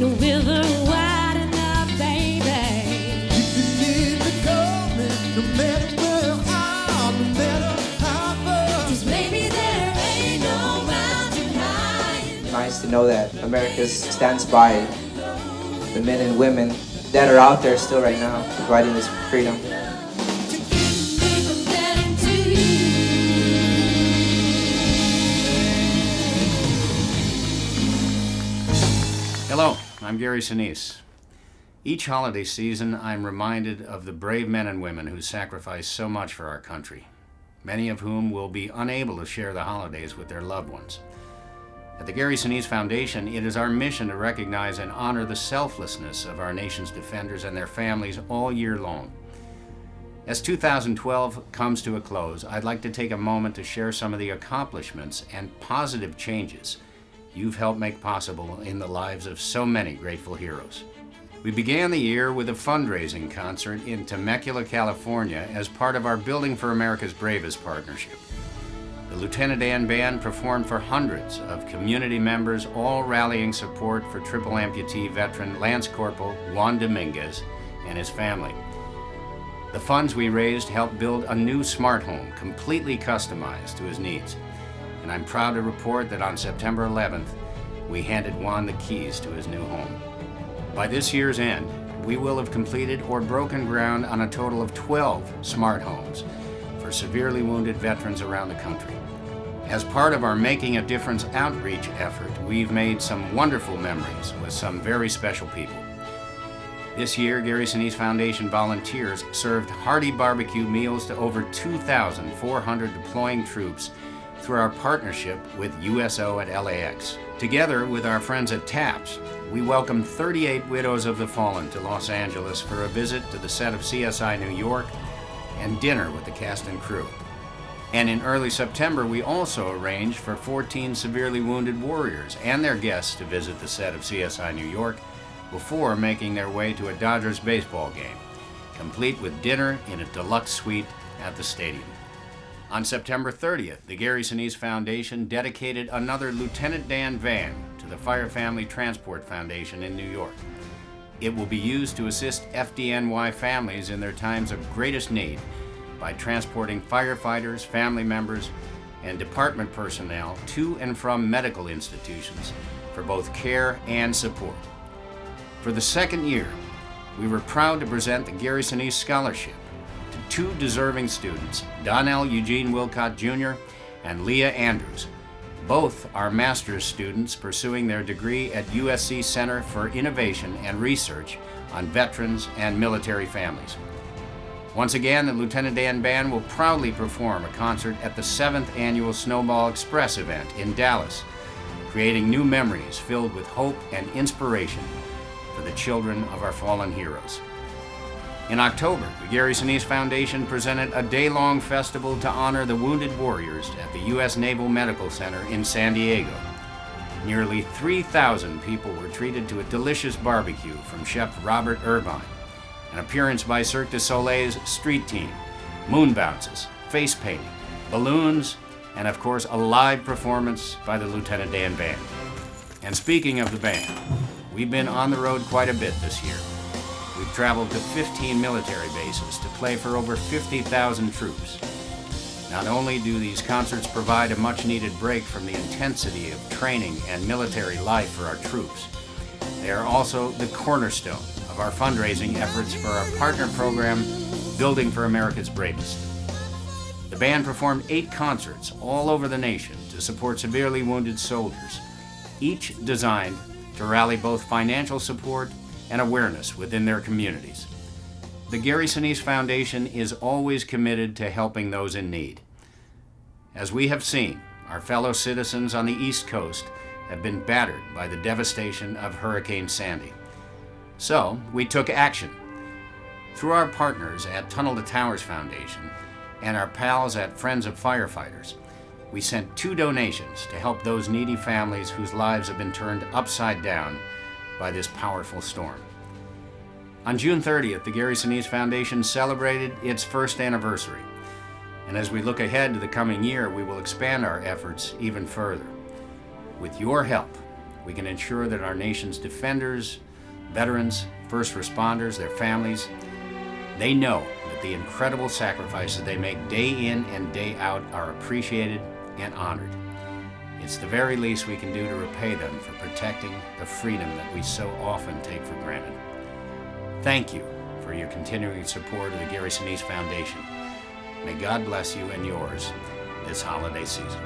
ain't no river wide enough, baby. If you need me coming, no matter where I am, no matter how far. 'Cause baby, there ain't no mountain high. Nice to know that America stands by the men and women that are out there still right now, providing this freedom. To keep me from getting to you. Hello, I'm Gary Sinise. Each holiday season, I'm reminded of the brave men and women who sacrifice so much for our country, many of whom will be unable to share the holidays with their loved ones. At the Gary Sinise Foundation, it is our mission to recognize and honor the selflessness of our nation's defenders and their families all year long. As 2012 comes to a close, I'd like to take a moment to share some of the accomplishments and positive changes you've helped make possible in the lives of so many grateful heroes. We began the year with a fundraising concert in Temecula, California as part of our Building for America's Bravest partnership. The Lieutenant Dan Band performed for hundreds of community members, all rallying support for triple amputee veteran Lance Corporal Juan Dominguez and his family. The funds we raised helped build a new smart home completely customized to his needs. And I'm proud to report that on September 11th, we handed Juan the keys to his new home. By this year's end, we will have completed or broken ground on a total of 12 smart homes for severely wounded veterans around the country. As part of our Making a Difference outreach effort, we've made some wonderful memories with some very special people. This year, Gary Sinise Foundation volunteers served hearty barbecue meals to over 2,400 deploying troops through our partnership with USO at LAX. Together with our friends at TAPS, we welcomed 38 widows of the fallen to Los Angeles for a visit to the set of CSI New York and dinner with the cast and crew. And in early September, we also arranged for 14 severely wounded warriors and their guests to visit the set of CSI New York before making their way to a Dodgers baseball game, complete with dinner in a deluxe suite at the stadium. On September 30th, the Gary Sinise Foundation dedicated another Lieutenant Dan van to the Fire Family Transport Foundation in New York. It will be used to assist FDNY families in their times of greatest need by transporting firefighters, family members, and department personnel to and from medical institutions for both care and support. For the second year, we were proud to present the Gary Sinise Scholarship to two deserving students, Donnell Eugene Wilcott Jr. and Leah Andrews. Both are master's students pursuing their degree at USC Center for Innovation and Research on Veterans and Military Families. Once again, the Lieutenant Dan Band will proudly perform a concert at the 7th Annual Snowball Express event in Dallas, creating new memories filled with hope and inspiration for the children of our fallen heroes. In October, the Gary Sinise Foundation presented a day-long festival to honor the wounded warriors at the U.S. Naval Medical Center in San Diego. Nearly 3,000 people were treated to a delicious barbecue from Chef Robert Irvine, an appearance by Cirque du Soleil's street team, moon bounces, face painting, balloons, and of course a live performance by the Lieutenant Dan Band. And speaking of the band, we've been on the road quite a bit this year. We've traveled to 15 military bases to play for over 50,000 troops. Not only do these concerts provide a much-needed break from the intensity of training and military life for our troops, they are also the cornerstone of our fundraising efforts for our partner program, Building for America's Bravest. The band performed 8 concerts all over the nation to support severely wounded soldiers, each designed to rally both financial support and awareness within their communities. The Gary Sinise Foundation is always committed to helping those in need. As we have seen, our fellow citizens on the East Coast have been battered by the devastation of Hurricane Sandy. So, we took action. Through our partners at Tunnel to Towers Foundation and our pals at Friends of Firefighters, we sent 2 donations to help those needy families whose lives have been turned upside down by this powerful storm. On June 30th, the Gary Sinise Foundation celebrated its first anniversary. And as we look ahead to the coming year, we will expand our efforts even further. With your help, we can ensure that our nation's defenders, veterans, first responders, their families, they know that the incredible sacrifices they make day in and day out are appreciated and honored. It's the very least we can do to repay them for protecting the freedom that we so often take for granted. Thank you for your continuing support of the Gary Sinise Foundation. May God bless you and yours this holiday season.